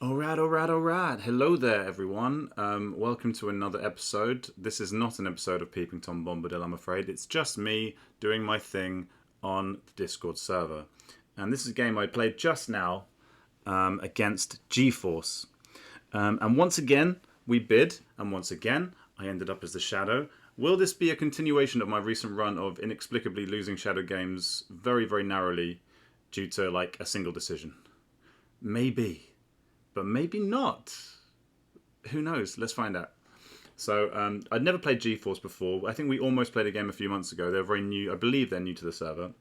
Alright. Hello there, everyone. Welcome to another episode. This is not an episode of Peeping Tom Bombadil, I'm afraid. It's just me doing my thing on the Discord server. And this is a game I played just now against GeForce. And once again, we bid, and once again, I ended up as the Shadow. Will this be a continuation of my recent run of inexplicably losing Shadow games very, very narrowly due to, like, a single decision? Maybe. But maybe not. Who knows? Let's find out. So I'd never played GeForce before. I think we almost played a game a few months ago. They're very new. I believe they're new to the server.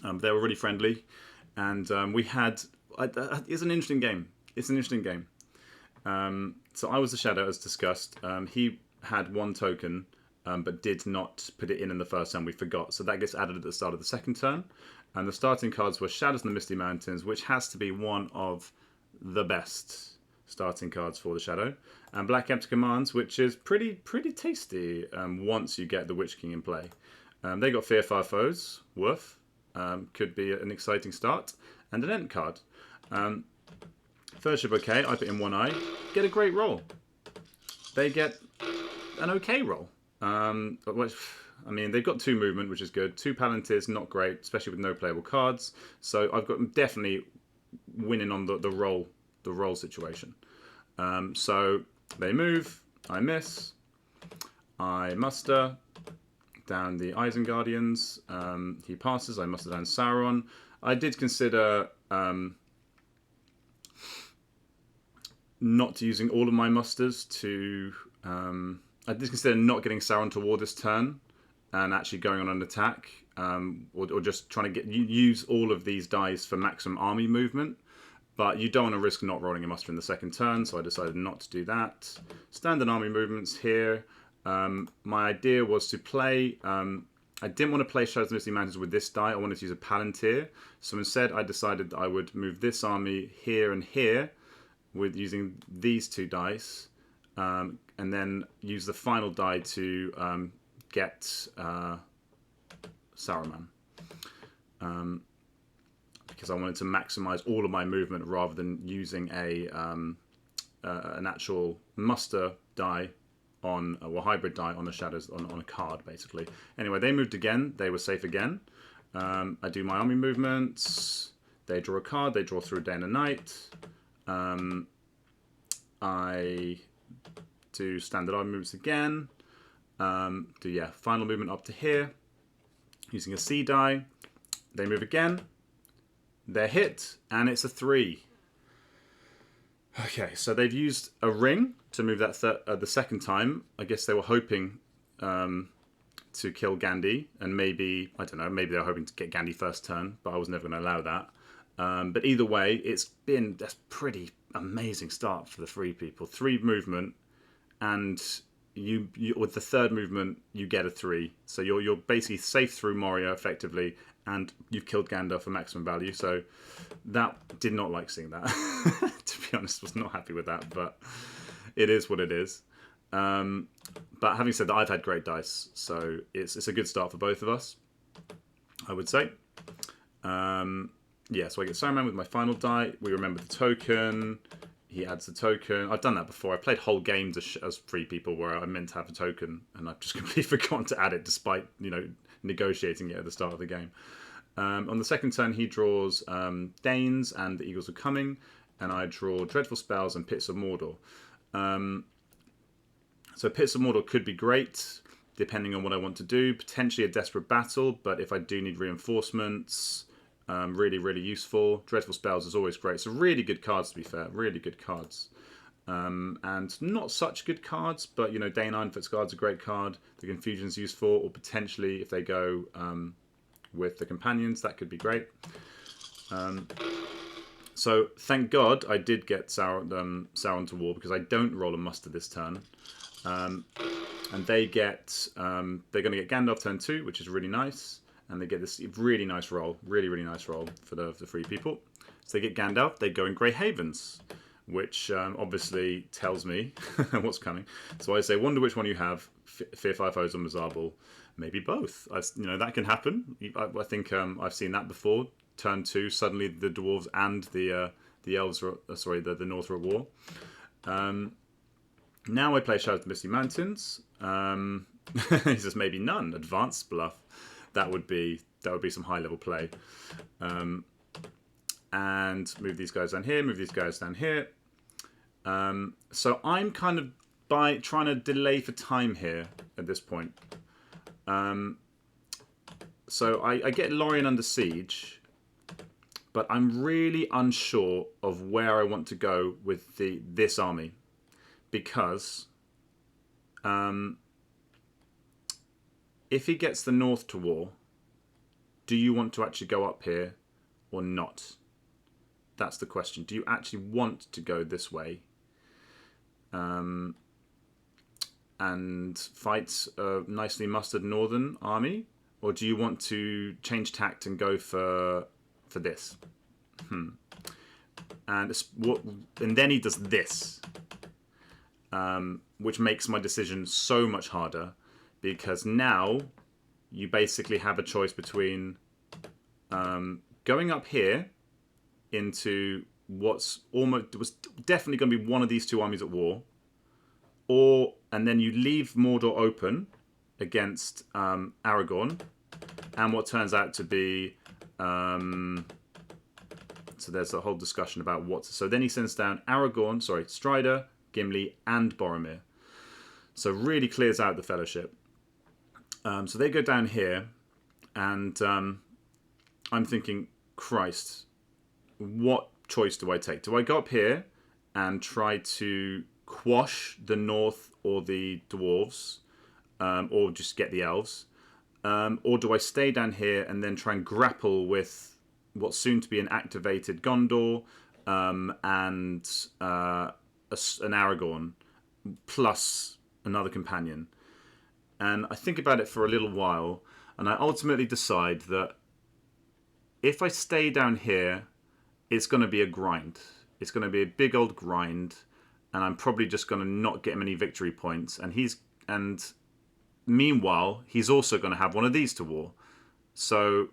They were really friendly. And we had... it's an interesting game. So I was the Shadow, as discussed. He had one token, but did not put it in the first turn. We forgot. So that gets added at the start of the second turn. And the starting cards were Shadows in the Misty Mountains, which has to be one of the best starting cards for the Shadow, and Black Empty Commands, which is pretty tasty once you get the Witch King in play. They got Fear Fire Foes, woof, could be an exciting start, and an Ent card. Third Ship okay, I put in one eye, get a great roll. They get an okay roll. I mean, they've got 2 movement, which is good. 2 Palantirs, not great, especially with no playable cards. So I've got definitely winning on the roll situation. So they move, I miss, I muster down the Isenguardians. He passes, I muster down Sauron. I did consider not using all of my musters to... I did consider not getting Sauron to war this turn and actually going on an attack, or just trying to use all of these dice for maximum army movement. But you don't want to risk not rolling a muster in the second turn, so I decided not to do that. Standard army movements here. My idea was to play... I didn't want to play Shadows of the Misty Mountains with this die. I wanted to use a Palantir. So instead, I decided that I would move this army here and here with using these 2 dice, and then use the final die to get Saruman. Because I wanted to maximize all of my movement rather than using an actual muster die on, or hybrid die on the Shadows, on a card, basically. Anyway, they moved again. They were safe again. I do my army movements. They draw a card. They draw through day and a night. I do standard army movements again. Final movement up to here. Using a C die. They move again. They're hit, and it's a 3. Okay, so they've used a ring to move that the second time. I guess they were hoping to kill Gandhi, and maybe, I don't know, maybe they were hoping to get Gandhi first turn, but I was never going to allow that. But either way, it's been a pretty amazing start for the 3 people. 3 movement, and you with the third movement, you get a 3. So you're basically safe through Moria, effectively, and you've killed Gandalf for maximum value. So that did not like seeing that. To be honest, was not happy with that, but it is what it is. But having said that, I've had great dice, so it's a good start for both of us, I would say. So I get Saruman with my final die. We remember the token. He adds the token. I've done that before. I played whole games as 3 people where I meant to have a token, and I've just completely forgotten to add it, despite negotiating it at the start of the game. On the second turn, he draws Danes and the Eagles Are Coming, and I draw Dreadful Spells and Pits of Mordor. So Pits of Mordor could be great, depending on what I want to do. Potentially a Desperate Battle, but if I do need reinforcements, really useful. Dreadful Spells is always great. So really good cards, to be fair. Really good cards. And not such good cards, but, Dane Ironfoot's Guard's a great card. The Confusion's useful, or potentially, if they go with the Companions, that could be great. So, thank God I did get Sauron to war, because I don't roll a muster this turn. And they get... they're going to get Gandalf turn 2, which is really nice. And they get this really nice roll. Really nice roll for the 3 people. So they get Gandalf, they go in Grey Havens, which obviously tells me what's coming. So I say, wonder which one you have, Fear Fire Foes or Mazarbul. Maybe both. That can happen. I think I've seen that before. Turn 2, suddenly the dwarves and the The elves are sorry, the North are at war. Now I play Shadow of the Misty Mountains. He says maybe none. Advanced bluff. That would be some high level play. And move these guys down here. Move these guys down here. So I'm kind of trying to delay for time here at this point. So I get Lorien under siege, but I'm really unsure of where I want to go with this army, because if he gets the North to war, do you want to actually go up here or not? That's the question. Do you actually want to go this way and fight a nicely mustered northern army? Or do you want to change tact and go for this? And then he does this, which makes my decision so much harder, because now you basically have a choice between going up here into was definitely going to be one of these two armies at war, and then you leave Mordor open against Aragorn, and what turns out to be so there's a whole discussion about so then he sends down Strider, Gimli, and Boromir, so really clears out the Fellowship. So they go down here, and I'm thinking, Christ, what choice do I take? Do I go up here and try to quash the North or the dwarves, or just get the elves? Or do I stay down here and then try and grapple with what's soon to be an activated Gondor and an Aragorn plus another companion? And I think about it for a little while, and I ultimately decide that if I stay down here, it's going to be a grind. It's going to be a big old grind, and I'm probably just going to not get many victory points. And meanwhile, he's also going to have one of these to war. So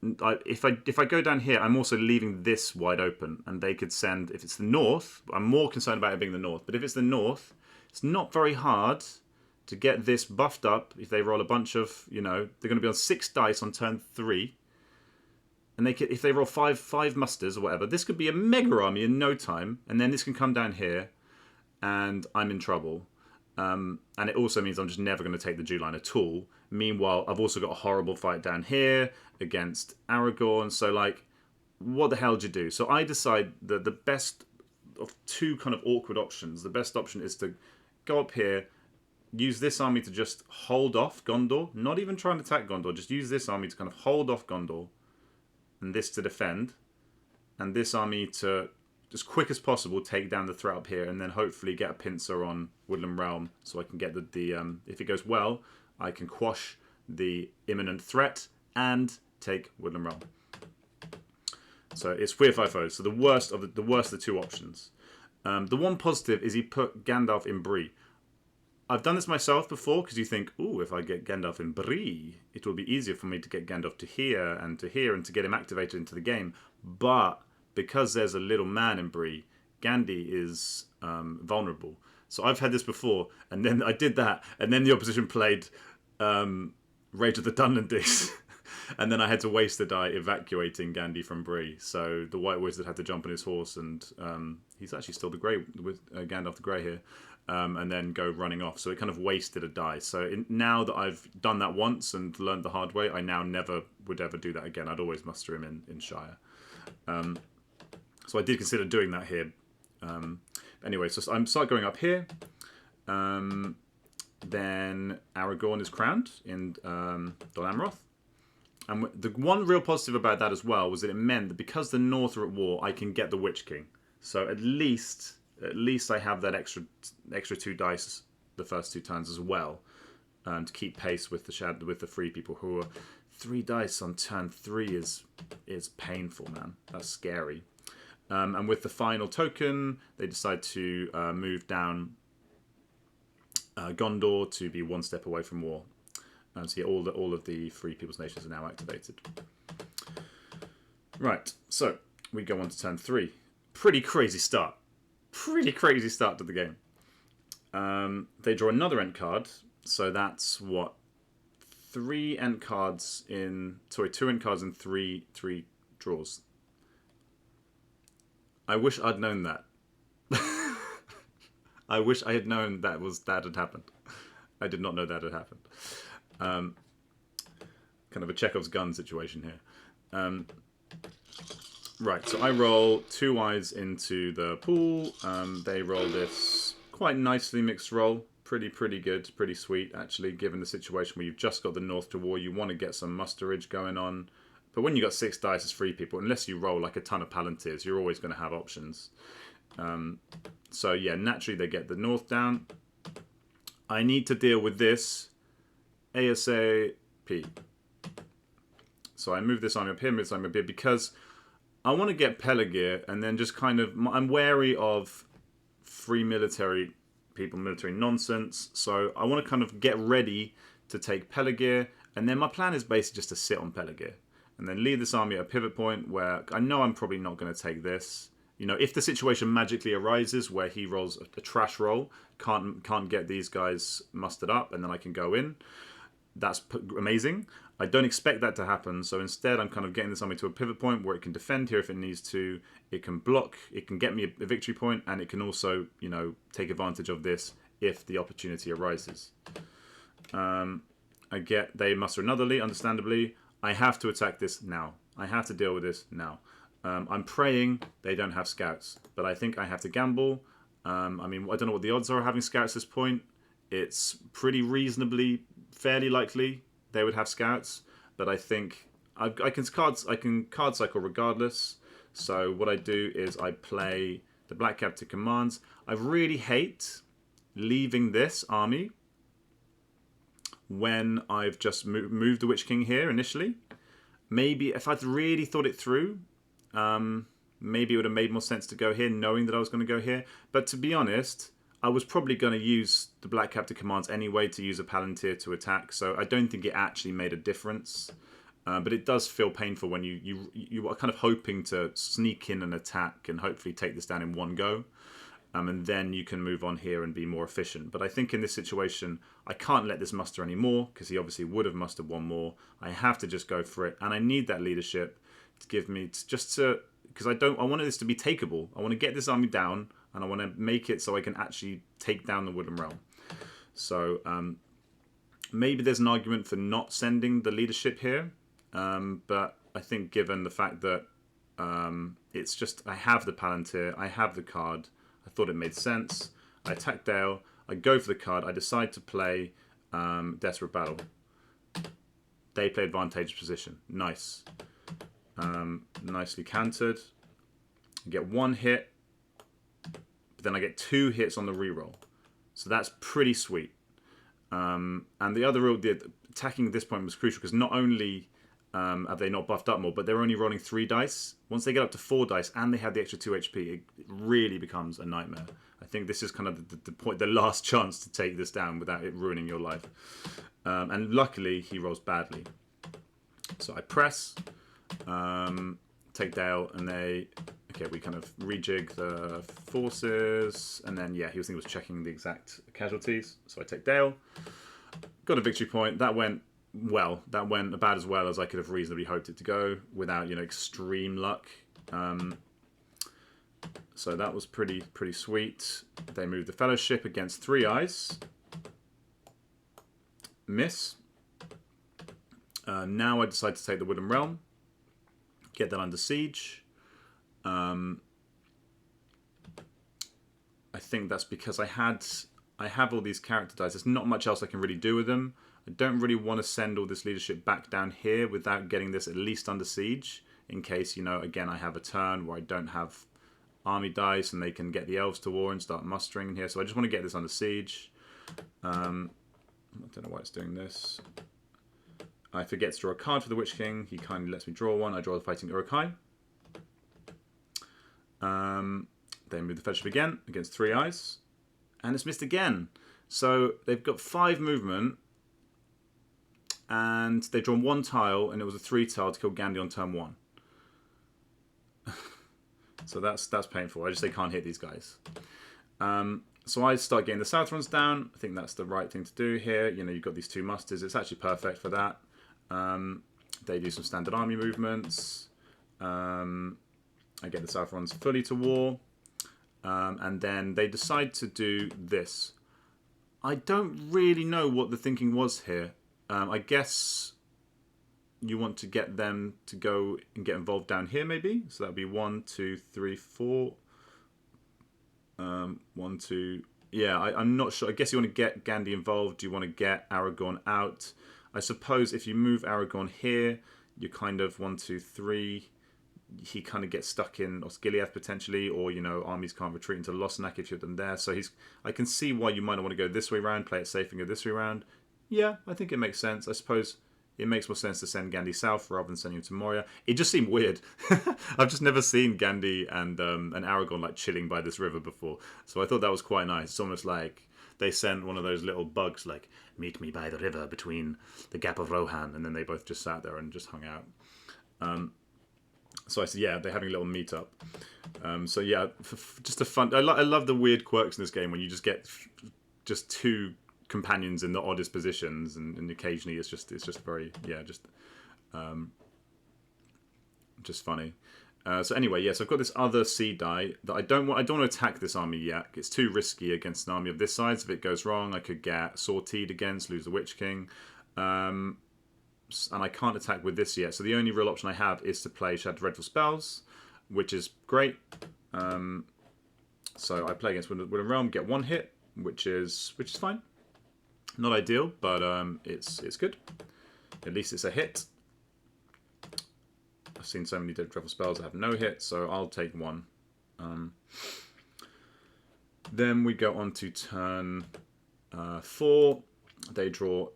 if I go down here, I'm also leaving this wide open, and they could send, if it's the North, I'm more concerned about it being the North, but if it's the North, it's not very hard to get this buffed up. If they roll a bunch of, they're going to be on 6 dice on turn 3, and if they roll five musters or whatever, this could be a mega army in no time, and then this can come down here, and I'm in trouble. And it also means I'm just never going to take the Dew line at all. Meanwhile, I've also got a horrible fight down here against Aragorn. So, what the hell do you do? So I decide that the best of two kind of awkward options, the best option is to go up here, use this army to just hold off Gondor, not even try and attack Gondor, just use this army to kind of hold off Gondor, and this to defend, and this army to, as quick as possible, take down the threat up here, and then hopefully get a pincer on Woodland Realm, so I can get the if it goes well, I can quash the imminent threat and take Woodland Realm. So it's 3-5-0. So the worst of the two options. The one positive is he put Gandalf in Bree. I've done this myself before, because you think, ooh, if I get Gandalf in Bree, it will be easier for me to get Gandalf to here and to get him activated into the game. But because there's a little man in Bree, Gandhi is vulnerable. So I've had this before, and then I did that, and then the opposition played Rage of the Dunlandis, and then I had to waste a die evacuating Gandhi from Bree. So the White Wizard had to jump on his horse, and he's actually still the Grey with Gandalf the Grey here, and then go running off. So it kind of wasted a die. So now that I've done that once and learned the hard way, I now never would ever do that again. I'd always muster him in Shire. So I did consider doing that here. Anyway, so I'm start going up here. Then Aragorn is crowned in Dol Amroth. And the one real positive about that as well was that it meant that because the North are at war, I can get the Witch King. So at least I have that extra 2 dice the first 2 turns as well, to keep pace with the free people who are 3 dice on turn 3 is painful, man. That's scary. And with the final token, they decide to move down Gondor to be 1 step away from war. So yeah, all of the Free People's Nations are now activated. Right, so we go on to turn 3. Pretty crazy start. Pretty crazy start to the game. They draw another end card, so that's what, 2 end cards in three draws. I wish I'd known that. I wish I had known that had happened. I did not know that had happened. Kind of a Chekhov's gun situation here. Right, so I roll 2 eyes into the pool. They roll this quite nicely mixed roll. Pretty good, pretty sweet, actually, given the situation where you've just got the North to war. You want to get some musterage going on. But when you got 6 dice as 3 people, unless you roll like a ton of Palantirs, you're always going to have options. So yeah, naturally they get the North down. I need to deal with this ASAP. So I move this army up here, move this army up here, because I want to get Peligir, and then just kind of, I'm wary of free military people, military nonsense. So I want to kind of get ready to take Peligir, and then my plan is basically just to sit on Peligir, and then leave this army at a pivot point where I know I'm probably not going to take this. You know, if the situation magically arises where he rolls a trash roll, can't get these guys mustered up, and then I can go in, that's amazing. I don't expect that to happen, so instead I'm kind of getting this army to a pivot point where it can defend here if it needs to, it can block, it can get me a victory point, and it can also, you know, take advantage of this if the opportunity arises. They muster another lead, understandably. I have to attack this now. I have to deal with this now. I'm praying they don't have scouts, but I think I have to gamble. I mean, I don't know what the odds are of having scouts at this point. It's pretty reasonably, fairly likely they would have scouts, but I think I can card cycle regardless. So what I do is I play the Black Captain Commands. I really hate leaving this army when I've just moved the Witch King here initially. Maybe if I'd really thought it through, maybe it would have made more sense to go here, knowing that I was going to go here. But to be honest, I was probably going to use the Black Captain Commands anyway to use a Palantir to attack, so I don't think it actually made a difference. But it does feel painful when you are kind of hoping to sneak in an attack and hopefully take this down in one go. And then you can move on here and be more efficient. But I think in this situation, I can't let this muster anymore, because he obviously would have mustered one more. I have to just go for it, and I need that leadership to give me because I wanted this to be takeable. I want to get this army down, and I want to make it so I can actually take down the Woodland Realm. So maybe there's an argument for not sending the leadership here, but I think given the fact that it's just, I have the Palantir, I have the card, I thought it made sense. I attack Dale, I go for the card, I decide to play Desperate Battle. They play advantageous position. Nice. Nicely cantered. I get 1 hit, but then I get 2 hits on the reroll. So that's pretty sweet. And the other rule, the attacking at this point was crucial, because not only have they not buffed up more, but they're only rolling 3 dice. Once they get up to 4 dice and they have the extra 2 HP, it really becomes a nightmare. I think this is kind of the point, the last chance to take this down without it ruining your life. And luckily, he rolls badly. So I press, take Dale, and we kind of rejig the forces, and then, yeah, he was checking the exact casualties. So I take Dale, got a victory point. That went well. That went about as well as I could have reasonably hoped it to go without, extreme luck. So that was pretty sweet. They moved the Fellowship against 3 eyes. Miss. Now I decide to take the Woodland Realm. Get that under siege. I think that's because I have all these character dice. There's not much else I can really do with them. I don't really want to send all this leadership back down here without getting this at least under siege, in case, again, I have a turn where I don't have army dice and they can get the elves to war and start mustering in here. So I just want to get this under siege. I don't know why it's doing this. I forget to draw a card for the Witch King. He kindly lets me draw one. I draw the Fighting Uruk-hai. They move the Fellowship again against 3 eyes. And it's missed again. So they've got 5 movement. And they've drawn 1 tile, and it was a 3 tile to kill Gandhi on turn 1. So that's painful. I just, they can't hit these guys. So I start getting the Southrons down. I think that's the right thing to do here. You know, you've got these 2 musters. It's actually perfect for that. They do some standard army movements. I get the Southrons fully to war. And then they decide to do this. I don't really know what the thinking was here. I guess you want to get them to go and get involved down here, maybe. So that would be 1, 2, 3, 4. 1, 2. Yeah, I'm not sure. I guess you want to get Gandhi involved. You want to get Aragorn out. I suppose if you move Aragorn here, you kind of 1, 2, 3. He kind of gets stuck in Osgiliath potentially, or, you know, armies can't retreat into Lossnack if you have them there. So I can see why you might not want to go this way round, play it safe and go this way round. Yeah, I think it makes sense. I suppose it makes more sense to send Gandhi south rather than sending him to Moria. It just seemed weird. I've just never seen Gandhi and Aragorn like chilling by this river before. So I thought that was quite nice. It's almost like they sent one of those little bugs like, meet me by the river between the Gap of Rohan, and then they both just sat there and just hung out. So I said, yeah, they're having a little meet-up. So yeah, just a fun... I love the weird quirks in this game when you just get just 2 companions in the oddest positions, and occasionally it's just very, yeah, just funny. So anyway, yes, I've got this other sea die that I don't want to attack this army yet. It's too risky against an army of this size. If it goes wrong, I could get sortied against, lose the Witch King. And I can't attack with this yet. So the only real option I have is to play Shadow Dreadful Spells, which is great. So I play against Woodland Realm, get 1 hit, which is fine. Not ideal, but it's good. At least it's a hit. I've seen so many Dreadful Spells that have no hit, so I'll take 1. Then we go on to turn 4. They draw...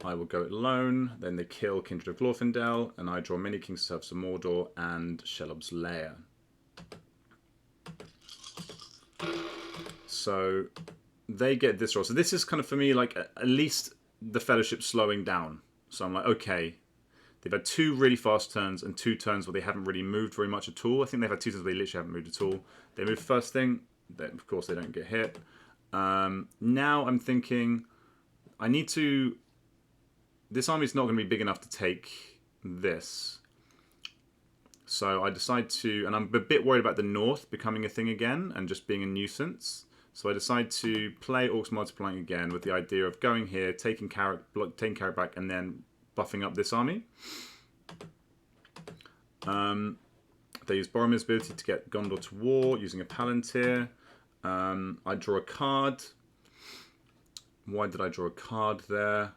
I will go it alone. Then they kill Kindred of Glorfindel, and I draw many King's Servants of Mordor and Shelob's Lair. So they get this roll. So this is kind of, for me, like at least the Fellowship slowing down. So I'm like, okay, they've had 2 really fast turns and 2 turns where they haven't really moved very much at all. I think they've had 2 turns where they literally haven't moved at all. They move first thing, then of course they don't get hit. Now I'm thinking I need to... This army's not going to be big enough to take this. So I decide to... And I'm a bit worried about the north becoming a thing again and just being a nuisance. So I decide to play Orcs Multiplying again with the idea of going here, taking Carrot back, and then buffing up this army. They use Boromir's ability to get Gondor to war using a Palantir. I draw a card. Why did I draw a card there?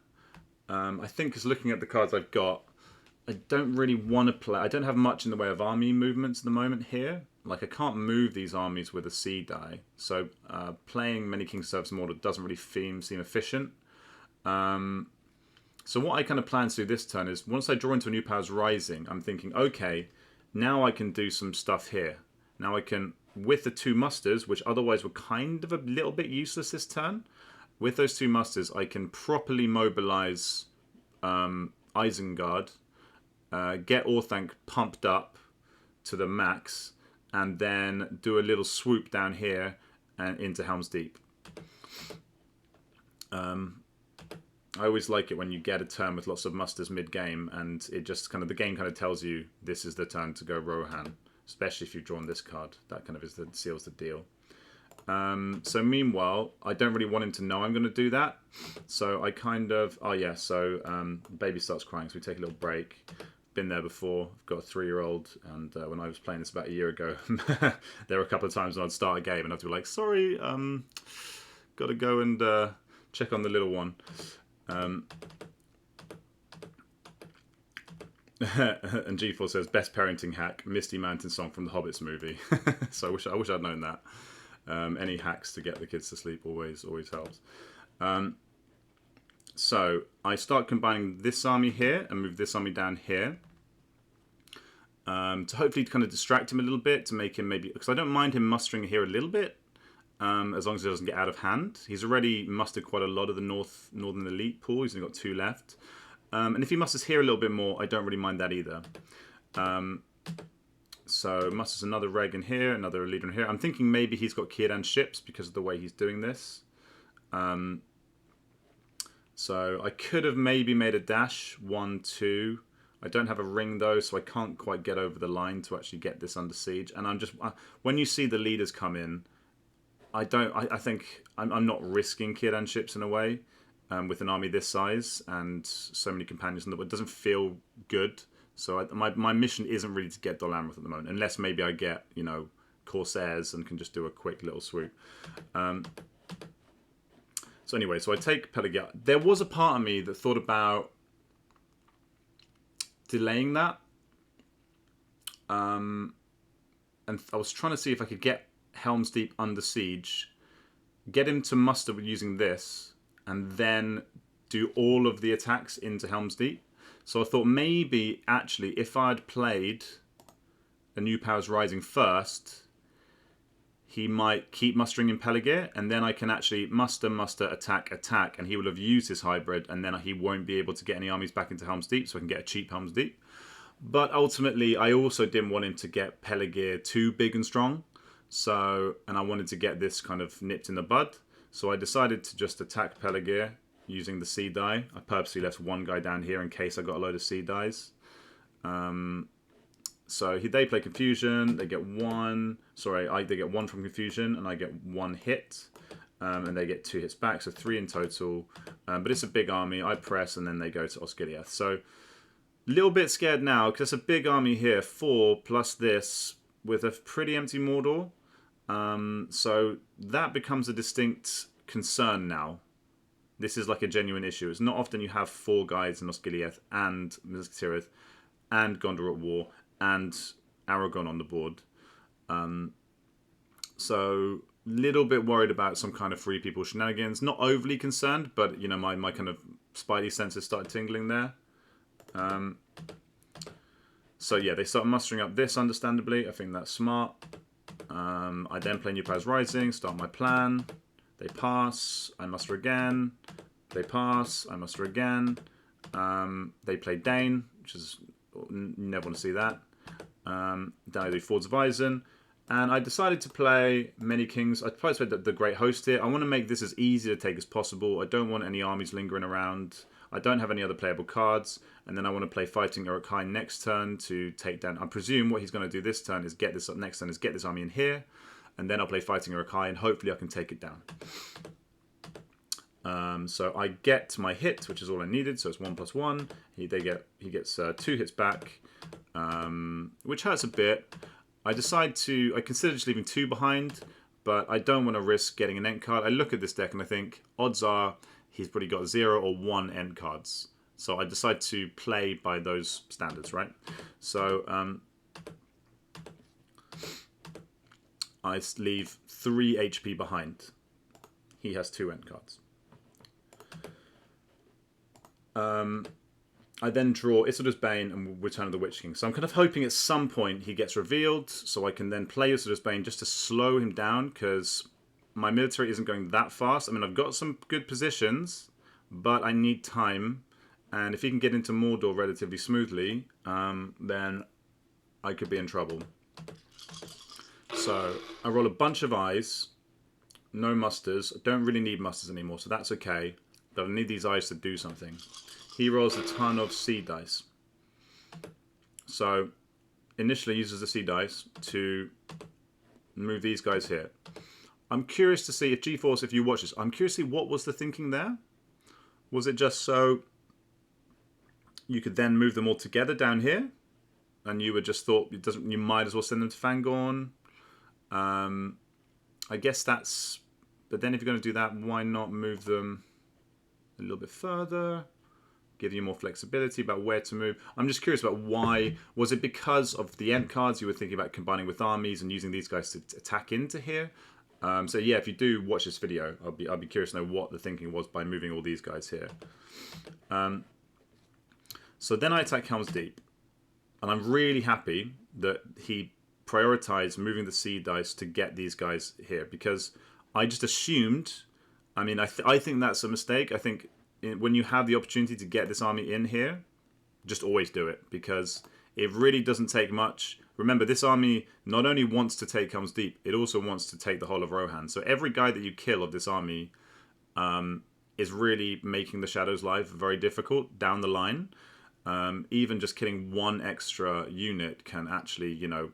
I think because looking at the cards I've got, I don't really want to play. I don't have much in the way of army movements at the moment here. Like, I can't move these armies with a sea die. So playing many King's Servants of Mordor doesn't really seem efficient. So what I kind of plan to do this turn is, once I draw into a New Powers Rising, I'm thinking, okay, now I can do some stuff here. Now I can, with the 2 musters, which otherwise were kind of a little bit useless this turn, with those 2 musters, I can properly mobilize Isengard, get Orthanc pumped up to the max, and then do a little swoop down here and into Helm's Deep. I always like it when you get a turn with lots of musters mid-game, and it just kind of, the game kind of tells you this is the turn to go Rohan, especially if you've drawn this card. That kind of seals the deal. So meanwhile, I don't really want him to know I'm going to do that. So I kind of, baby starts crying, so we take a little break. Been there before. I've got a 3-year-old, and when I was playing this about a year ago, there were a couple of times when I'd start a game and I'd be like, sorry, got to go and check on the little one. And G4 says, best parenting hack, Misty Mountain song from the Hobbits movie. So I wish I'd known that. Any hacks to get the kids to sleep always helps. So I start combining this army here and move this army down here. To hopefully kind of distract him a little bit, to make him maybe... Because I don't mind him mustering here a little bit, as long as it doesn't get out of hand. He's already mustered quite a lot of the Northern Elite pool. He's only got 2 left. And if he musters here a little bit more, I don't really mind that either. So Muster's another reg in here, another leader in here. I'm thinking maybe he's got Kieran ships because of the way he's doing this. So I could have maybe made a dash, 1, 2. I don't have a ring though, so I can't quite get over the line to actually get this under siege. And I'm just, when you see the leaders come in, I think I'm not risking Kieran ships in a way with an army this size and so many companions. It doesn't feel good. So my mission isn't really to get Dol Amroth at the moment, unless maybe I get, you know, Corsairs and can just do a quick little swoop. So anyway, so I take Pelagia. There was a part of me that thought about delaying that. And I was trying to see if I could get Helm's Deep under siege, get him to muster using this, and then do all of the attacks into Helm's Deep. So I thought maybe, actually, if I'd played a New Powers Rising first, he might keep mustering in Pelagia, and then I can actually muster, attack, and he will have used his hybrid, and then he won't be able to get any armies back into Helm's Deep, so I can get a cheap Helm's Deep. But ultimately, I also didn't want him to get Pelagia too big and strong, and I wanted to get this kind of nipped in the bud. So I decided to just attack Pelagia using the sea die. I purposely left one guy down here in case I got a load of sea dies. So they play Confusion. They get one. Sorry, they get one from Confusion, and I get one hit, and they get 2 hits back, so 3 in total. But it's a big army. I press, and then they go to Osgiliath. So a little bit scared now because it's a big army here. 4 plus this with a pretty empty Mordor. So that becomes a distinct concern now. This is like a genuine issue. It's not often you have 4 guys in Osgiliath and Minas Tirith and Gondor at war and Aragon on the board. So little bit worried about some kind of free people shenanigans. Not overly concerned, but you know, my kind of spidey senses started tingling there. So yeah, they start mustering up this, understandably. I think that's smart. I then play New Powers Rising, start my plan. They pass, I muster again. They pass, I muster again. They play Dane, which is, you never want to see that. Then I do Fords of Eisen. And I decided to play Many Kings. I tried to play the Great Host here. I want to make this as easy to take as possible. I don't want any armies lingering around. I don't have any other playable cards. And then I want to play Fighting Uruk-hai next turn to take down. I presume what he's going to do this turn is get this up next turn is get this army in here. And then I'll play Fighting Uruk-hai and hopefully I can take it down. So I get my hit, which is all I needed. So it's 1+1. He gets 2 hits back, which hurts a bit. I consider just leaving 2 behind, but I don't want to risk getting an end card. I look at this deck and I think odds are he's probably got 0 or 1 end cards. So I decide to play by those standards, right? So I leave 3 HP behind. He has 2 end cards. I then draw Isildur's Bane and Return of the Witch King. So I'm kind of hoping at some point he gets revealed so I can then play Isildur's Bane just to slow him down because my military isn't going that fast. I mean, I've got some good positions, but I need time. And if he can get into Mordor relatively smoothly, then I could be in trouble. So I roll a bunch of eyes, no musters. I don't really need musters anymore, so that's okay. But I need these eyes to do something. He rolls a ton of seed dice. So initially uses the seed dice to move these guys here. I'm curious to see if GeForce, if you watch this, I'm curious to see what was the thinking there. Was it just so you could then move them all together down here? And you would just thought you might as well send them to Fangorn. I guess that's, but then if you're going to do that, why not move them a little bit further? Give you more flexibility about where to move. I'm just curious about why. Was it because of the end cards you were thinking about combining with armies and using these guys to attack into here? So yeah, if you do watch this video, I'll be curious to know what the thinking was by moving all these guys here. So then I attack Helm's Deep. And I'm really happy that he prioritized moving the seed dice to get these guys here. Because I just assumed, I mean, I think that's a mistake. I think when you have the opportunity to get this army in here, just always do it. Because it really doesn't take much remember, this army not only wants to take Helm's Deep, it also wants to take the whole of Rohan. So every guy that you kill of this army is really making the Shadow's life very difficult down the line. Even just killing one extra unit can actually, you know,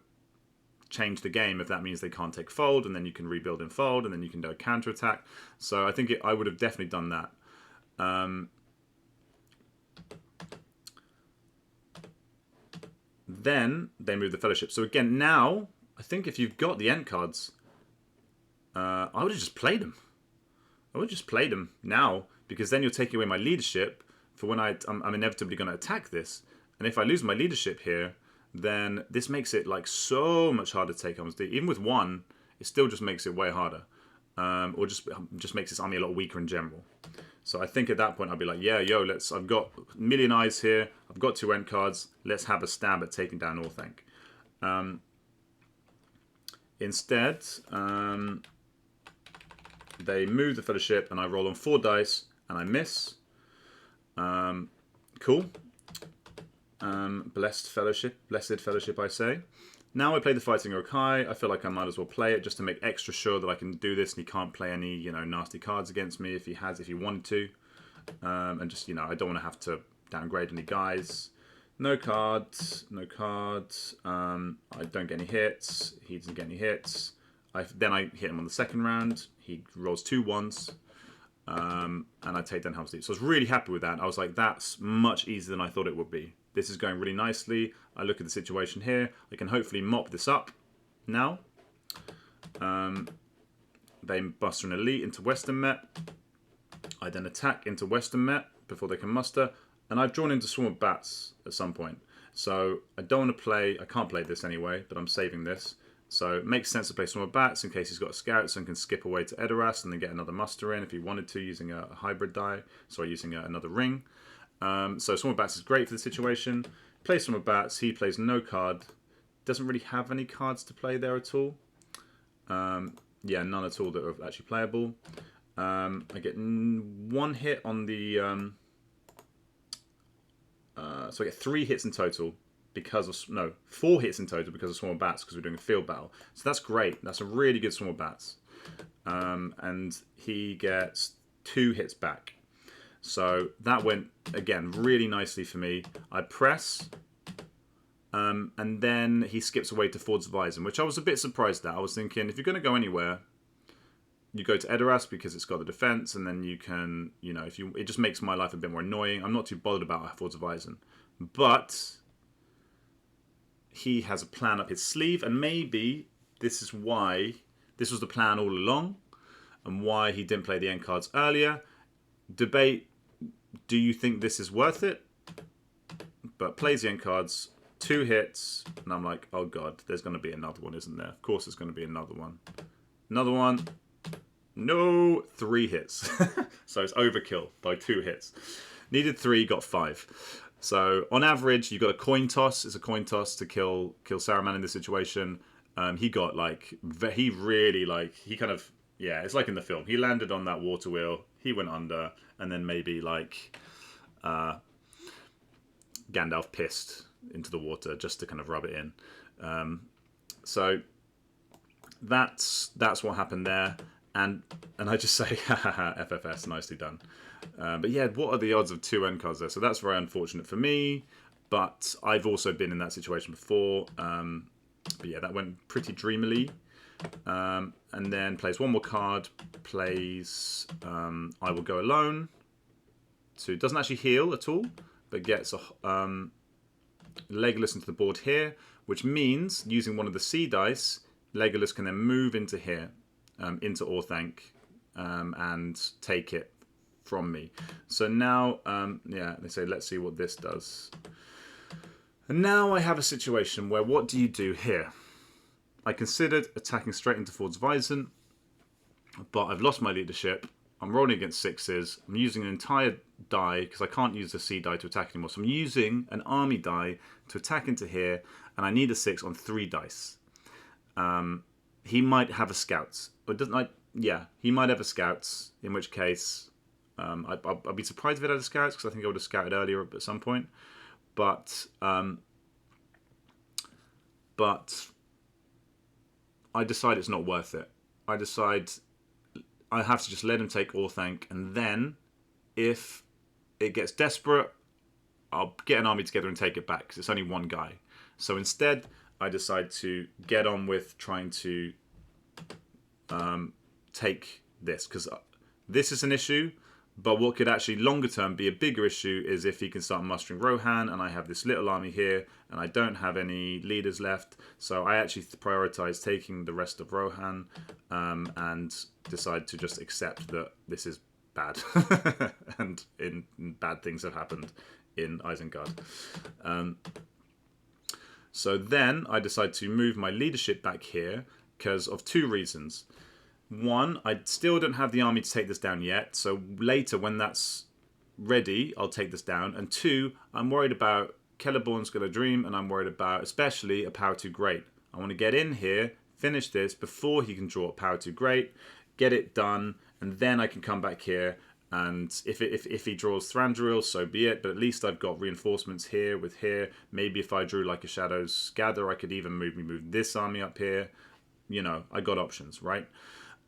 change the game if that means they can't take Fold, and then you can rebuild in Fold, and then you can do a counter-attack. So I think I would have definitely done that. Then they move the Fellowship. So again, now, I think if you've got the Ent cards, I would have just played them. I would just play them now, because then you're taking away my leadership for when I'm inevitably going to attack this. And if I lose my leadership here, then this makes it like so much harder to take Helm's Deep. Even with one, it still just makes it way harder. Or just makes this army a lot weaker in general. So I think at that point I'd be like, yeah, yo, I've got a million eyes here. I've got 2 Ent cards. Let's have a stab at taking down Orthanc. Instead, they move the Fellowship, and I roll on 4 dice, and I miss. Cool. Blessed Fellowship, I say. Now I play the Fighting Uruk-hai. I feel like I might as well play it just to make extra sure that I can do this, and he can't play any, you know, nasty cards against me if he wanted to. And just, you know, I don't want to have to downgrade any guys. No cards. I don't get any hits. He doesn't get any hits. Then I hit him on the second round. He rolls 2 1s. And I take down Helm's Deep. So I was really happy with that. I was like, that's much easier than I thought it would be. This is going really nicely. I look at the situation here. I can hopefully mop this up now. They muster an elite into Western Met. I then attack into Western Met before they can muster. And I've drawn into Swarm of Bats at some point. So I don't want to play... I can't play this anyway, but I'm saving this. So it makes sense to play Swarm of Bats in case he's got a Scouts and can skip away to Edoras and then get another muster in if he wanted to using a hybrid die. Sorry, using another ring. So Swarm of Bats is great for the situation. Plays Swarm of Bats. He plays no card. Doesn't really have any cards to play there at all. Yeah, none at all that are actually playable. I get 1 hit on the... so I get 3 hits in total. Because of 4 hits in total because of Swarm of Bats, because we're doing a field battle. So that's great. That's a really good Swarm of Bats. And he gets 2 hits back. So that went, again, really nicely for me. I press, and then he skips away to Fords of Eisen, which I was a bit surprised at. I was thinking, if you're going to go anywhere, you go to Edoras because it's got the defense, and then you can, you know, it just makes my life a bit more annoying. I'm not too bothered about Fords of Eisen. But he has a plan up his sleeve, and maybe this is why this was the plan all along, and why he didn't play the end cards earlier. Debate, do you think this is worth it? But plays the end cards, 2 hits, and I'm like, oh god, there's going to be another one, isn't there? Of course there's going to be another one. Another one. No, 3 hits. So it's overkill by 2 hits. Needed 3, got 5. So on average, you've got a coin toss. It's a coin toss to kill Saruman in this situation. He got like, he really like, he kind of, yeah, it's like in the film. He landed on that water wheel. He went under, and then maybe like Gandalf pissed into the water just to kind of rub it in. So that's what happened there. And I just say, FFS, nicely done. But yeah, what are the odds of 2 end cards there? So that's very unfortunate for me. But I've also been in that situation before. But yeah, that went pretty dreamily. And then plays 1 more card. Plays I Will Go Alone. So it doesn't actually heal at all, but gets a Legolas into the board here, which means using one of the sea dice, Legolas can then move into here, into Orthanc, and take it from me. So now, yeah, they say, let's see what this does. And now I have a situation where, what do you do here? I considered attacking straight into Fords of Eisen, but I've lost my leadership. I'm rolling against 6s. I'm using an entire die, because I can't use the sea die to attack anymore. So I'm using an army die to attack into here, and I need a 6 on 3 dice. He might have a scouts. But doesn't like, yeah, he might have a scouts, in which case I'd be surprised if it had a scouts, because I think I would have scouted earlier at some point. But but I decide it's not worth it. I decide I have to just let him take Orthanc, and then if it gets desperate, I'll get an army together and take it back, because it's only one guy. So instead, I decide to get on with trying to take this, because this is an issue. But what could actually longer term be a bigger issue is if he can start mustering Rohan, and I have this little army here, and I don't have any leaders left. So I actually prioritize taking the rest of Rohan, and decide to just accept that this is bad, and bad things have happened in Isengard. So then I decide to move my leadership back here because of two reasons. One, I still don't have the army to take this down yet, so later when that's ready, I'll take this down. And two, I'm worried about Celeborn's Gonna Dream, and I'm worried about especially a Power Too Great. I want to get in here, finish this before he can draw a Power Too Great, get it done, and then I can come back here. And if he draws Thranduil, so be it. But at least I've got reinforcements here with here. Maybe if I drew like a Shadows Gather, I could even move this army up here. You know, I got options, right?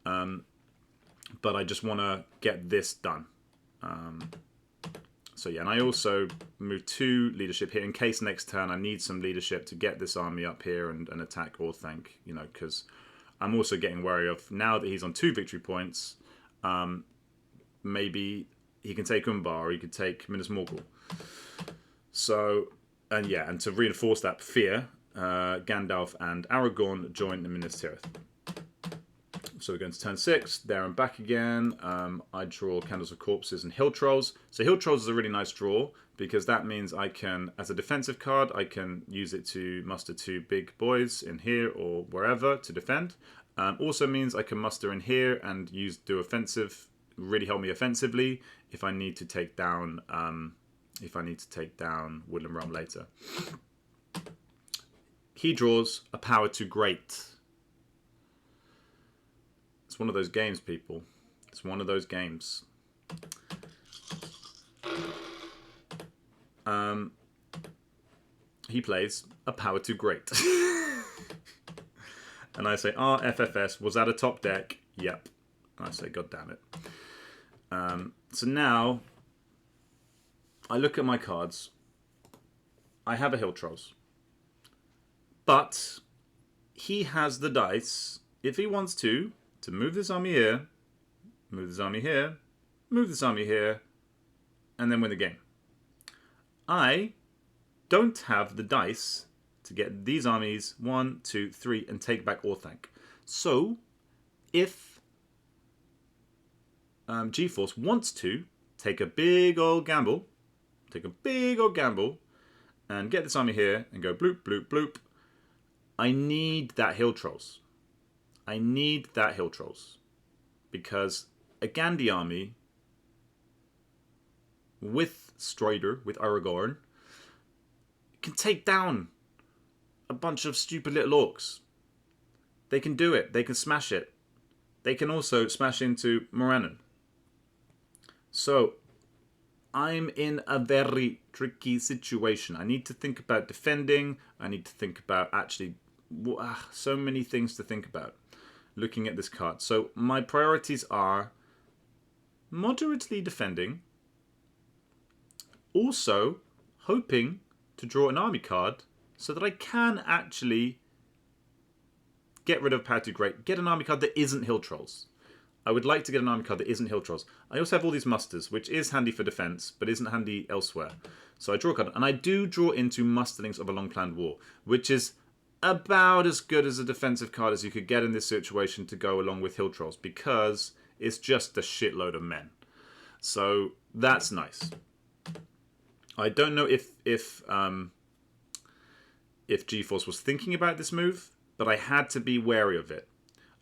But I just want to get this done. So yeah, and I also move 2 leadership here in case next turn I need some leadership to get this army up here and attack Orthanc. You know, because I'm also getting wary of now that he's on 2 victory points. Maybe he can take Umbar, or he could take Minas Morgul. So, and yeah, and to reinforce that fear, Gandalf and Aragorn join the Minas Tirith. So we're going to turn 6, there and back again. I draw Candles of Corpses and Hill Trolls. So Hill Trolls is a really nice draw, because that means I can, as a defensive card, I can use it to muster 2 big boys in here or wherever to defend. Also means I can muster in here and do offensive, really help me offensively if I need to take down Woodland Realm later. He draws a Power Too Great. It's one of those games, people. It's one of those games. He plays a Power Too Great. And I say, FFS, was that a top deck? Yep. And I say, God damn it. So now, I look at my cards. I have a Hill Trolls. But he has the dice, if he wants to move this army here, move this army here, move this army here, and then win the game. I don't have the dice to get these armies 1, 2, 3 and take back Orthanc. So, if GeForce wants to take a big old gamble, and get this army here and go bloop, bloop, bloop, I need that Hill Trolls. Because a Gandhi army with Strider, with Aragorn, can take down a bunch of stupid little orcs. They can do it. They can smash it. They can also smash into Morannon. So, I'm in a very tricky situation. I need to think about defending. I need to think about actually so many things to think about looking at this card. So my priorities are moderately defending, also hoping to draw an army card so that I can actually get rid of Power Too Great, get an army card that isn't Hill Trolls. I would like to get an army card that isn't Hill Trolls. I also have all these musters, which is handy for defense, but isn't handy elsewhere. So I draw a card, and I do draw into Musterlings of a Long-Planned War, which is about as good as a defensive card as you could get in this situation to go along with Hill Trolls, because it's just a shitload of men. So that's nice. I don't know if GeForce was thinking about this move, but I had to be wary of it.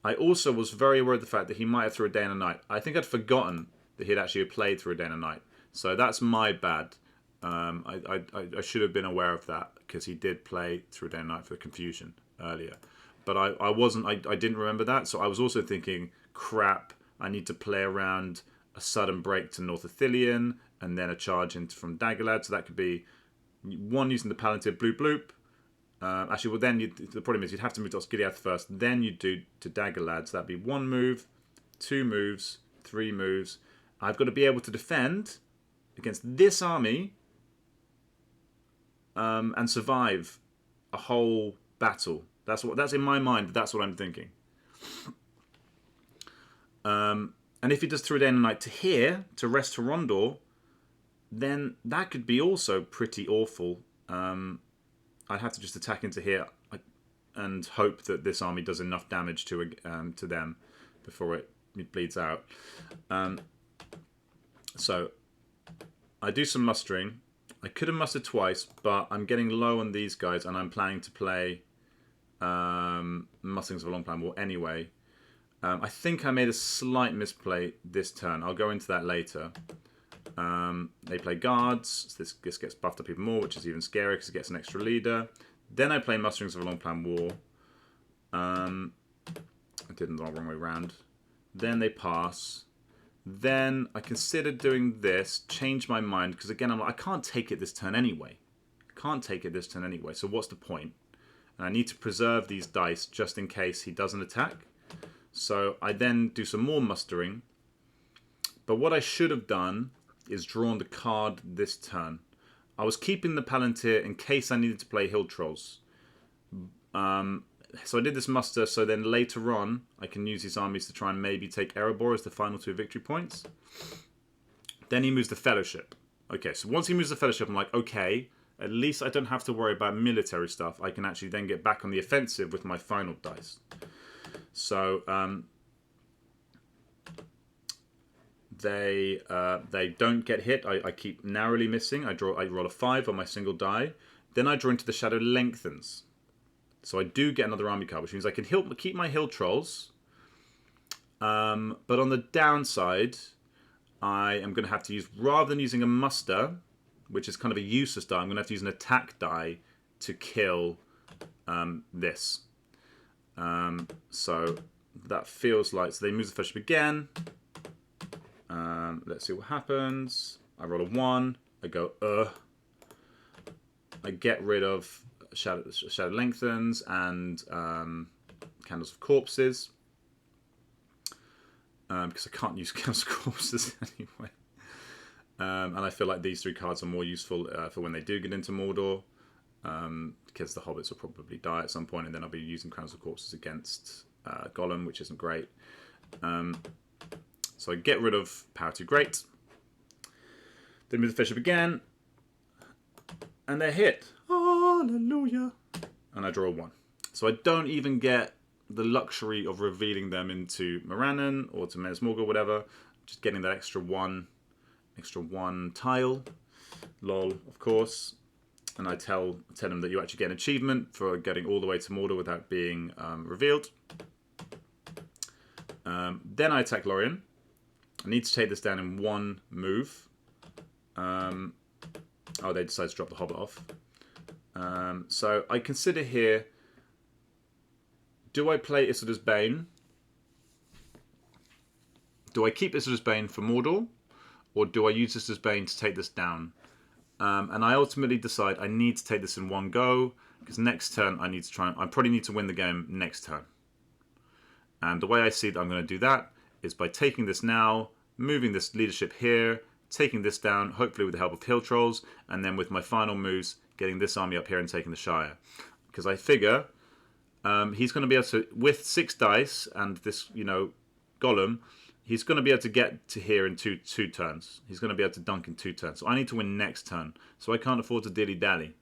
I also was very aware of the fact that he might have through a day and a night. I think I'd forgotten that he'd actually played through a day and a night. So that's my bad. I should have been aware of that, because he did play through a day and night for confusion earlier. But I didn't remember that. So I was also thinking, crap, I need to play around a sudden break to North Ithilien and then a charge into from Daggerlad. So that could be one using the Palantir bloop bloop, Actually, well, then the problem is you'd have to move to Osgiliath first. Then you'd do to Dagger Lads. That'd be 1 move, 2 moves, 3 moves. I've got to be able to defend against this army and survive a whole battle. That's in my mind. That's what I'm thinking. And if he does through a day and a night to here, to rest to Rondor, then that could be also pretty awful. I'd have to just attack into here and hope that this army does enough damage to them before it bleeds out. So I do some mustering. I could have mustered twice, but I'm getting low on these guys, and I'm planning to play Mustangs of a Long Plan War anyway. I think I made a slight misplay this turn. I'll go into that later. They play guards. So this gets buffed up even more, which is even scarier because it gets an extra leader. Then I play Musterings of a Long Plan War. I did it the wrong way around. Then they pass. Then I considered doing this, change my mind, because again, I'm like, I can't take it this turn anyway. So what's the point? And I need to preserve these dice just in case he doesn't attack. So I then do some more mustering. But what I should have done is drawn the card this turn. I was keeping the Palantir in case I needed to play Hill Trolls. So I did this muster, so then later on I can use these armies to try and maybe take Erebor as the final 2 victory points. Then he moves the Fellowship. Okay, so once he moves the Fellowship, I'm like, okay, at least I don't have to worry about military stuff. I can actually then get back on the offensive with my final dice. So they don't get hit. I keep narrowly missing. I roll a 5 on my single die. Then I draw into the Shadow Lengthens. So I do get another army card, which means I can keep my Hill Trolls. But on the downside, I am going to have to use, rather than using a muster, which is kind of a useless die, I'm going to have to use an attack die to kill this. So that feels like, so they move the Fellowship again. Let's see what happens. I roll a 1. I go, I get rid of Shadow Lengthens and Candles of Corpses. Because I can't use Candles of Corpses anyway. And I feel like these 3 cards are more useful for when they do get into Mordor. Because the hobbits will probably die at some point, and then I'll be using Crowns of Corpses against Gollum, which isn't great. So I get rid of Power 2 Great. Then move the Fellowship again. And they're hit. Hallelujah. And I draw a 1. So I don't even get the luxury of revealing them into Morannon or to Minas Morgul, whatever. Just getting that extra one tile. Lol, of course. And I tell them that you actually get an achievement for getting all the way to Mordor without being revealed. Then I attack Lorien. I need to take this down in 1 move. Oh, they decide to drop the Hobbit off. So I consider here, do I play Isildur's Bane? Do I keep Isildur's Bane for Mordor? Or do I use Isildur's Bane to take this down? And I ultimately decide I need to take this in 1 go, because next turn I need to I probably need to win the game next turn. And the way I see that I'm going to do that is by taking this now, moving this leadership here, taking this down, hopefully with the help of Hill Trolls, and then with my final moves, getting this army up here and taking the Shire. Because I figure he's going to be able to, with 6 dice and this, Gollum, he's going to be able to get to here in two turns. He's going to be able to dunk in 2 turns. So I need to win next turn. So I can't afford to dilly-dally.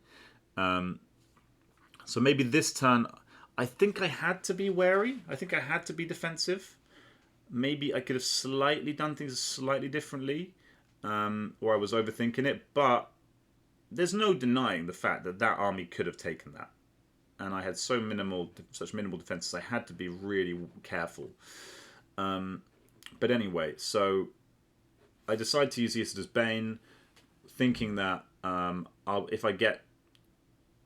So maybe this turn, I think I had to be wary. I think I had to be defensive. Maybe I could have slightly done things slightly differently. Or I was overthinking it. But there's no denying the fact that that army could have taken that. And I had such minimal defenses. I had to be really careful. But anyway, so I decide to use Isildur's Bane, thinking that if I get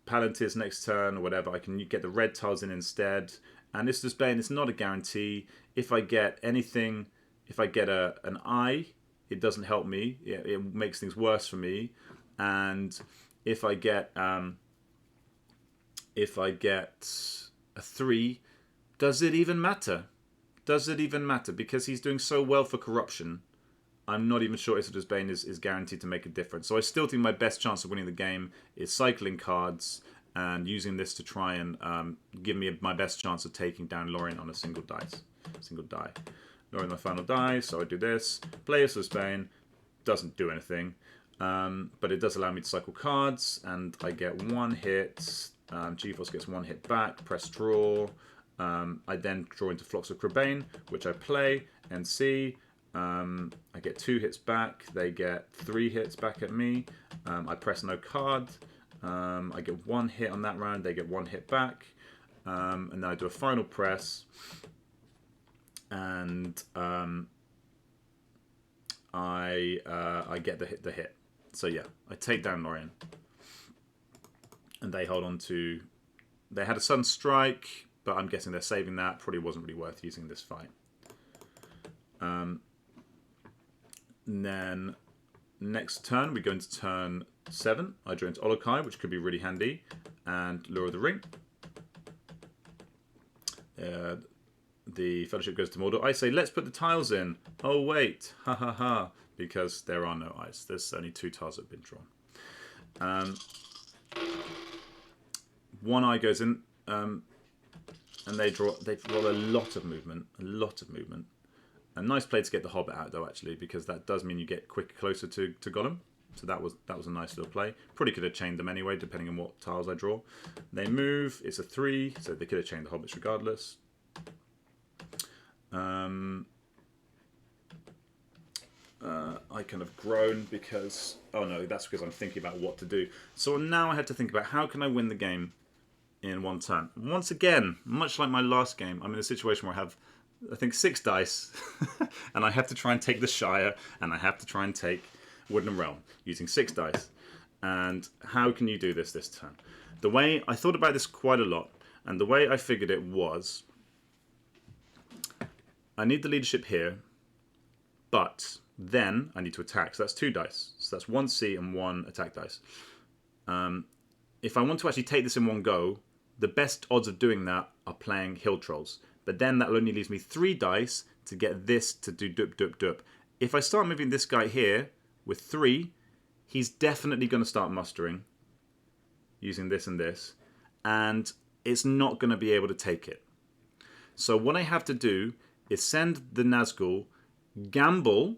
Palantir's next turn or whatever, I can get the red tiles in instead. And Isildur's Bane is not a guarantee. If I get anything, if I get an eye, it doesn't help me. It makes things worse for me. And if I get If I get a 3, does it even matter? Does it even matter? Because he's doing so well for corruption, I'm not even sure Isildur's Bane is guaranteed to make a difference. So I still think my best chance of winning the game is cycling cards and using this to try and give me my best chance of taking down Lorien on a single die. Lorien my final die, so I do this. Play Isildur's Bane, doesn't do anything, but it does allow me to cycle cards, and I get 1 hit. G-Force gets 1 hit back, press draw. I then draw into Flocks of Crebain, which I play and see. I get 2 hits back, they get 3 hits back at me. I press no card. I get 1 hit on that round, they get 1 hit back. And then I do a final press. And I get the hit. So yeah, I take down Lorien. And they hold on to... They had a sudden strike, but I'm guessing they're saving that. Probably wasn't really worth using this fight. And then next turn, we go into turn 7. I draw into Olokai, which could be really handy, and Lure of the Ring. The Fellowship goes to Mordor. I say, let's put the tiles in. Oh, wait. Ha ha ha. Because there are no eyes. There's only 2 tiles that have been drawn. 1 eye goes in, and they roll a lot of movement. A nice play to get the Hobbit out, though, actually, because that does mean you get closer to Gollum. So that was a nice little play. Probably could have chained them anyway, depending on what tiles I draw. They move. It's a 3, so they could have chained the Hobbits regardless. I kind of groan because... Oh no, that's because I'm thinking about what to do. So now I had to think about how can I win the game in 1 turn. Once again, much like my last game, I'm in a situation where I have, I think, 6 dice. And I have to try and take the Shire, and I have to try and take Woodland Realm using 6 dice. And how can you do this turn? The way I thought about this quite a lot, and the way I figured it was, I need the leadership here, but then I need to attack. So that's 2 dice. So that's 1 C and 1 attack dice. If I want to actually take this in one go, the best odds of doing that are playing Hill Trolls. But then that only leaves me 3 dice to get this to do dup dup dup. If I start moving this guy here with 3, he's definitely going to start mustering using this and this. And it's not going to be able to take it. So what I have to do is send the Nazgul, gamble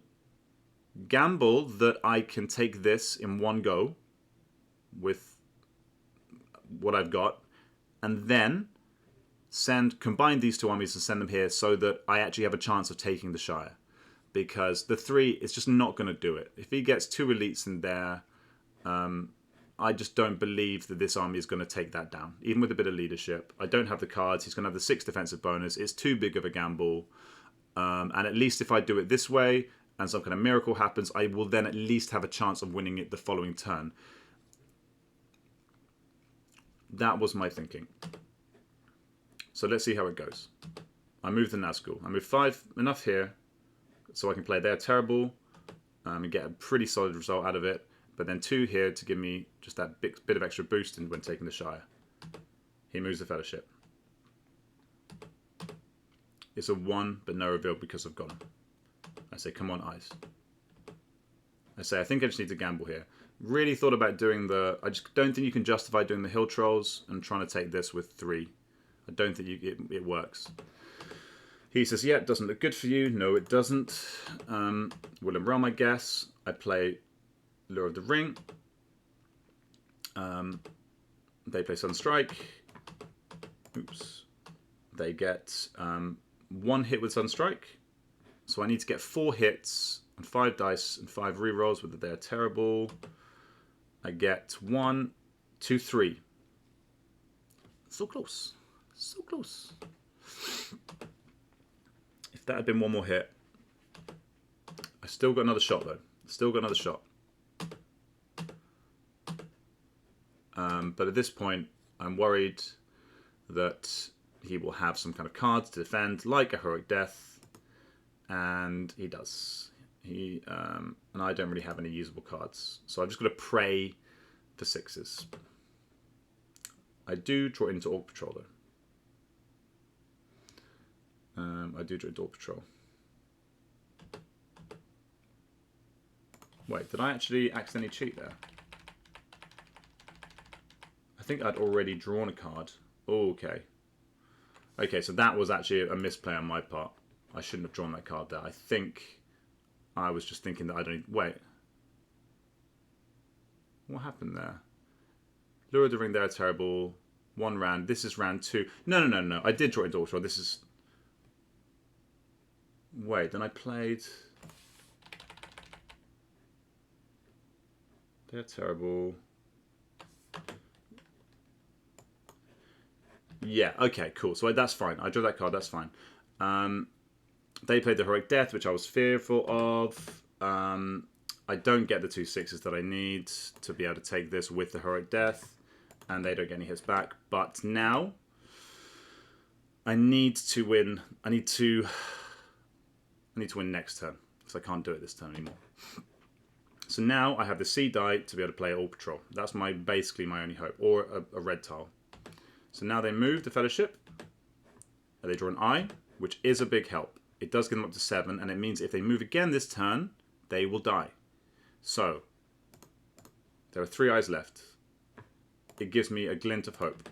that I can take this in one go with what I've got, and then combine these 2 armies and send them here so that I actually have a chance of taking the Shire. Because the 3 is just not going to do it. If he gets 2 elites in there, I just don't believe that this army is going to take that down. Even with a bit of leadership. I don't have the cards. He's going to have the 6 defensive bonus. It's too big of a gamble. And at least if I do it this way and some kind of miracle happens, I will then at least have a chance of winning it the following turn. That was my thinking. So let's see how it goes. I move the Nazgul. I move 5, enough here, so I can play They're Terrible and get a pretty solid result out of it. But then 2 here to give me just that bit of extra boost when taking the Shire. He moves the Fellowship. It's a 1, but no reveal because I've got him. I say, come on, eyes. I say, I think I just need to gamble here. Really thought about doing I just don't think you can justify doing the Hill Trolls and trying to take this with 3. I don't think it works. He says, yeah, it doesn't look good for you. No, it doesn't. Woodland Realm, I guess. I play Lure of the Ring. They play Sunstrike. Oops. They get 1 hit with Sunstrike. So I need to get 4 hits and 5 dice and 5 rerolls with They're Terrible. I get 1, 2, 3. So close. So close. If that had been 1 more hit. I still got another shot though. Still got another shot. But at this point, I'm worried that he will have some kind of cards to defend, like a Heroic Death, and he does. And I don't really have any usable cards, so I've just got to pray for 6s. I do draw into Orc Patrol though. I do draw into Orc Patrol. Wait, did I actually accidentally cheat there? I think I'd already drawn a card. Oh, okay. Okay, so that was actually a misplay on my part. I shouldn't have drawn that card there. I think I was just thinking that I don't... Wait. What happened there? Lure of the Ring there, terrible. One round. This is round 2. No. I did draw into Orc Patrol. This is... Wait, then I played... They're terrible. Yeah, okay, cool. So that's fine. I drew that card, that's fine. They played the Heroic Death, which I was fearful of. I don't get the 2 6s that I need to be able to take this with the Heroic Death. And they don't get any hits back. But now, I need to win. I need to win next turn. Because I can't do it this turn anymore. So now I have the C die to be able to play Orc Patrol. That's basically my only hope. Or a red tile. So now they move the Fellowship. And they draw an eye, which is a big help. It does get them up to 7, and it means if they move again this turn, they will die. So, there are 3 eyes left. It gives me a glint of hope.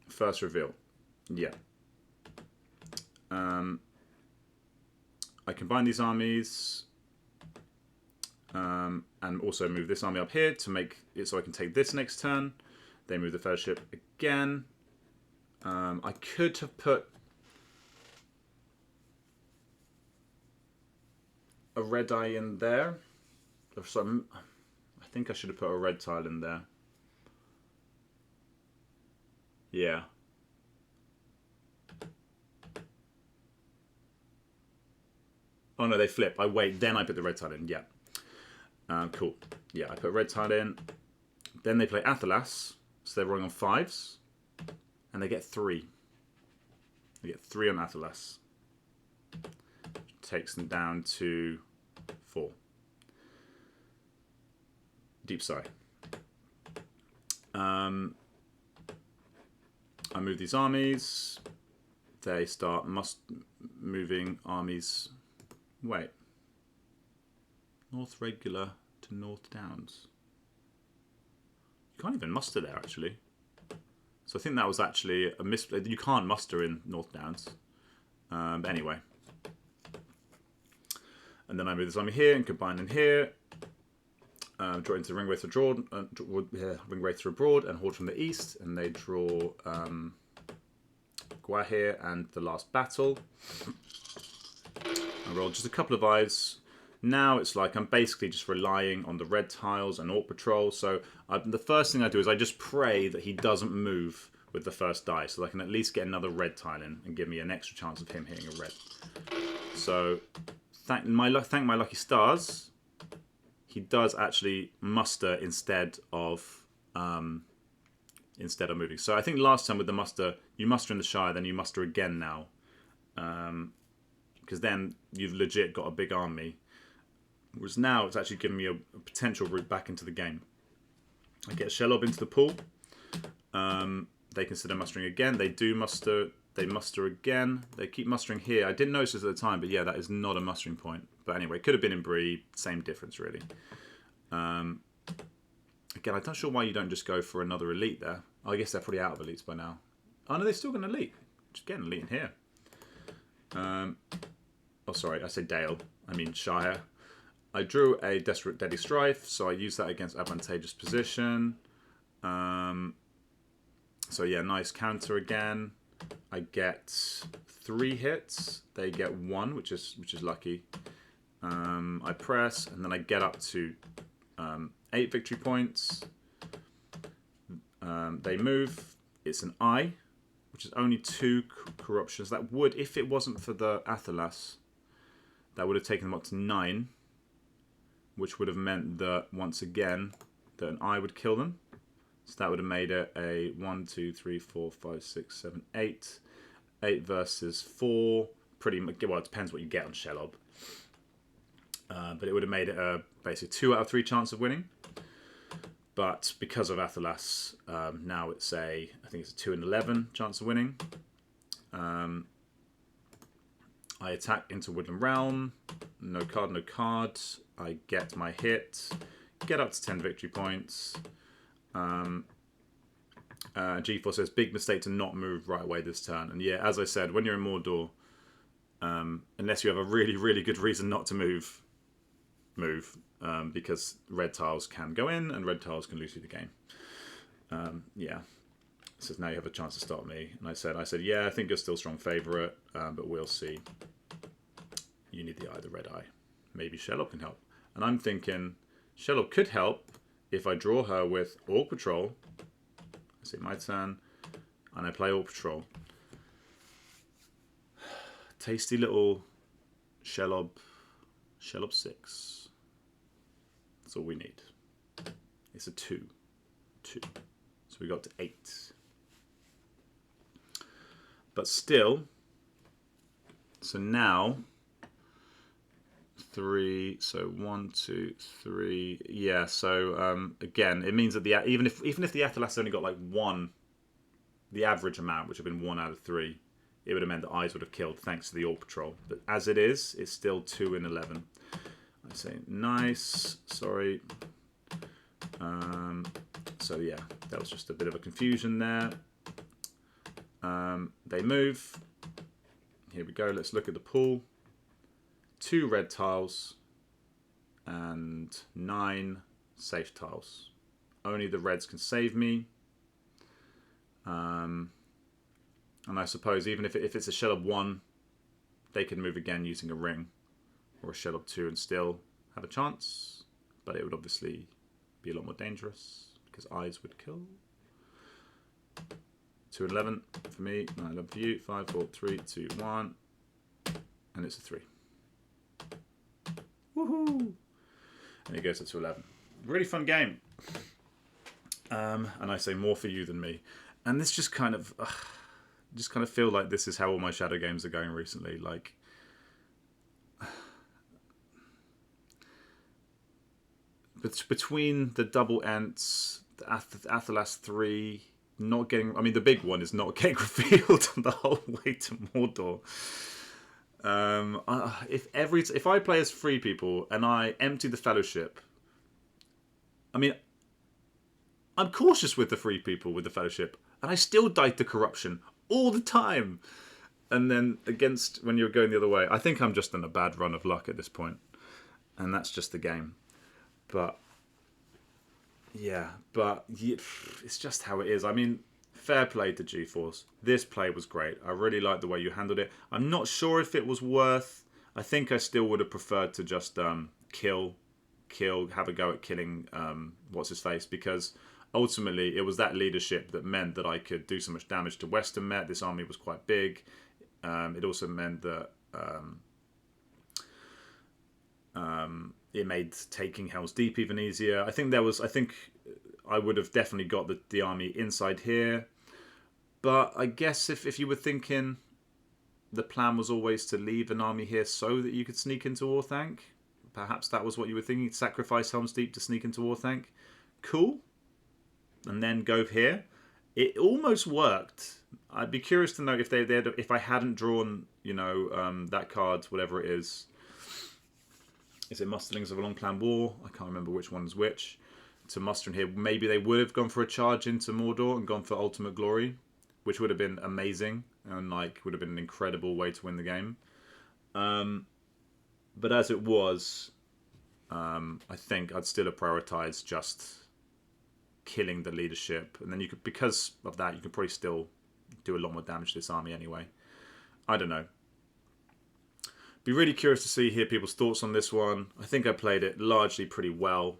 First reveal. Yeah. I combine these armies. And also move this army up here to make it so I can take this next turn. They move the Fellowship again. I could have put a red eye in there. So I think I should have put a red tile in there. Yeah. Oh no, they flip. I wait, then I put the red tile in. Yeah. Cool. Yeah, I put red tile in. Then they play Athelas, so they're rolling on 5s, and they get 3. They get 3 on Athelas. Takes them down to 4. Deep sigh. I move these armies. They start moving armies. Wait. North Regular to North Downs. You can't even muster there, actually. So I think that was actually a misplay. You can't muster in North Downs. But anyway. And then I move this army here and combine in here. Draw into Ringwraith Ringwraith Abroad and Horde from the East. And they draw Gwahir and the Last Battle. I roll just a couple of eyes. Now it's like I'm basically just relying on the red tiles and Orc Patrol. So the first thing I do is I just pray that he doesn't move with the first die, so I can at least get another red tile in and give me an extra chance of him hitting a red. So thank my lucky stars, he does actually muster instead of moving. So I think last time with the muster, you muster in the Shire, then you muster again now, because then you've legit got a big army. Whereas now it's actually giving me a potential route back into the game. I get Shelob into the pool. They consider mustering again. They do muster. They muster again. They keep mustering here. I didn't notice this at the time, but yeah, that is not a mustering point. But anyway, could have been in Bree. Same difference, really. Again, I'm not sure why you don't just go for another elite there. Oh, I guess they're probably out of elites by now. Oh, no, they're still got an elite. Just get an elite in here. Oh, sorry, I said Dale. I mean Shire. I drew a Desperate Deadly Strife, so I use that against advantageous position. So yeah, nice counter again. I get 3 hits. They get 1, which is lucky. I press, and then I get up to 8 victory points. They move. It's an I, which is only 2 corruptions. That would, if it wasn't for the Athelas, that would have taken them up to 9. Which would have meant that, once again, that an eye would kill them. So that would have made it a 1, 2, 3, 4, 5, 6, 7, 8. 8 versus 4. Pretty much, well, it depends what you get on Shelob. But it would have made it a basically 2 out of 3 chance of winning. But because of Athelas, now it's I think it's a 2 in 11 chance of winning. I attack into Woodland Realm. No card, no card. I get my hit. Get up to 10 victory points. G4 says, big mistake to not move right away this turn. And yeah, as I said, when you're in Mordor, unless you have a really, really good reason not to move, because red tiles can go in and red tiles can lose you the game. Yeah. It says, now you have a chance to stop me. And I said, yeah, I think you're still strong favourite, but we'll see. You need the eye, the red eye. Maybe Shelob can help. And I'm thinking Shelob could help if I draw her with Orc Patrol. I say my turn, and I play Orc Patrol. Tasty little Shelob 6. That's all we need. It's a 2. So we got to 8. But still, so now 3. So 1, 2, 3. Yeah. So again, it means that even if the Athelas only got like 1, the average amount, which would have been 1 out of 3, it would have meant that eyes would have killed thanks to the Orc Patrol. But as it is, it's still 2 in 11. I say nice. Sorry. So yeah, that was just a bit of a confusion there. They move. Here we go. Let's look at the pool. 2 red tiles and 9 safe tiles. Only the reds can save me. And I suppose even if it's a Shelob 1, they can move again using a ring, or a Shelob 2 and still have a chance. But it would obviously be a lot more dangerous because eyes would kill. 2 and 11 for me, 9 11 for you. 5, 4, 3, 2, 1, and it's a 3. Woohoo! And it goes up to 11. Really fun game. And I say more for you than me. And this just kind of feel like this is how all my shadow games are going recently. Like, between the double Ents, the Athelas 3, not getting, I mean, the big one is not getting revealed the whole way to Mordor. If I play as 3 people and I empty the Fellowship, I mean, I'm cautious with the 3 people with the Fellowship, and I still died to corruption all the time. And then against when you're going the other way, I think I'm just in a bad run of luck at this point, and that's just the game. But yeah, it's just how it is. I mean, fair play to GeForce. This play was great. I really liked the way you handled it. I'm not sure if it was worth. I think I still would have preferred to just kill, have a go at killing what's his face, because ultimately it was that leadership that meant that I could do so much damage to Western Met. This army was quite big. It also meant that it made taking Hell's Deep even easier. I think I would have definitely got the army inside here. But I guess if you were thinking the plan was always to leave an army here so that you could sneak into Orthanc, perhaps that was what you were thinking. Sacrifice Helm's Deep to sneak into Orthanc. Cool. And then go here. It almost worked. I'd be curious to know if I hadn't drawn, that card, whatever it is. Is it Musterlings of a Long-Planned War? I can't remember which one is which. To muster in here, maybe they would have gone for a charge into Mordor and gone for Ultimate Glory, which would have been amazing and would have been an incredible way to win the game. But as it was, I think I'd still have prioritized just killing the leadership, and then because of that, you could probably still do a lot more damage to this army anyway. I don't know. Be really curious to hear people's thoughts on this one. I think I played it largely pretty well.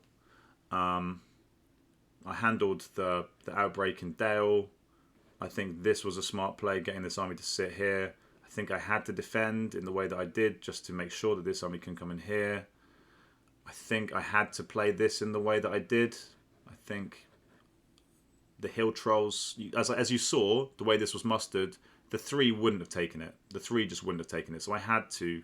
I handled the outbreak in Dale. I think this was a smart play, getting this army to sit here. I think I had to defend in the way that I did just to make sure that this army can come in here. I think I had to play this in the way that I did. I think the Hill Trolls, as you saw, the way this was mustered, the 3 wouldn't have taken it. The 3 just wouldn't have taken it. So I had to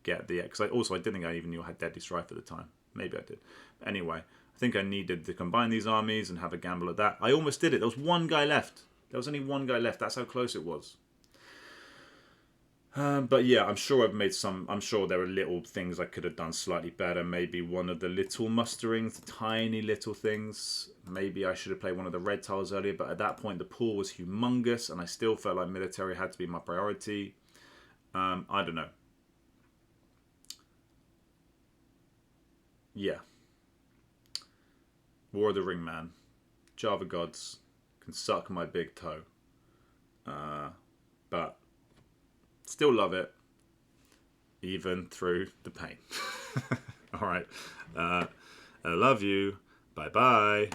get the... Because I didn't think I even knew I had Deadly Strife at the time. Maybe I did. Anyway, I think I needed to combine these armies and have a gamble at that. I almost did it. There was one guy left. There was only one guy left. That's how close it was. But yeah, I'm sure I've made some. I'm sure there are little things I could have done slightly better. Maybe one of the little musterings, the tiny little things. Maybe I should have played one of the red tiles earlier. But at that point, the pool was humongous, and I still felt like military had to be my priority. I don't know. Yeah. War of the Ring Man. Java Gods can suck my big toe. But still love it, even through the pain. All right. I love you. Bye-bye.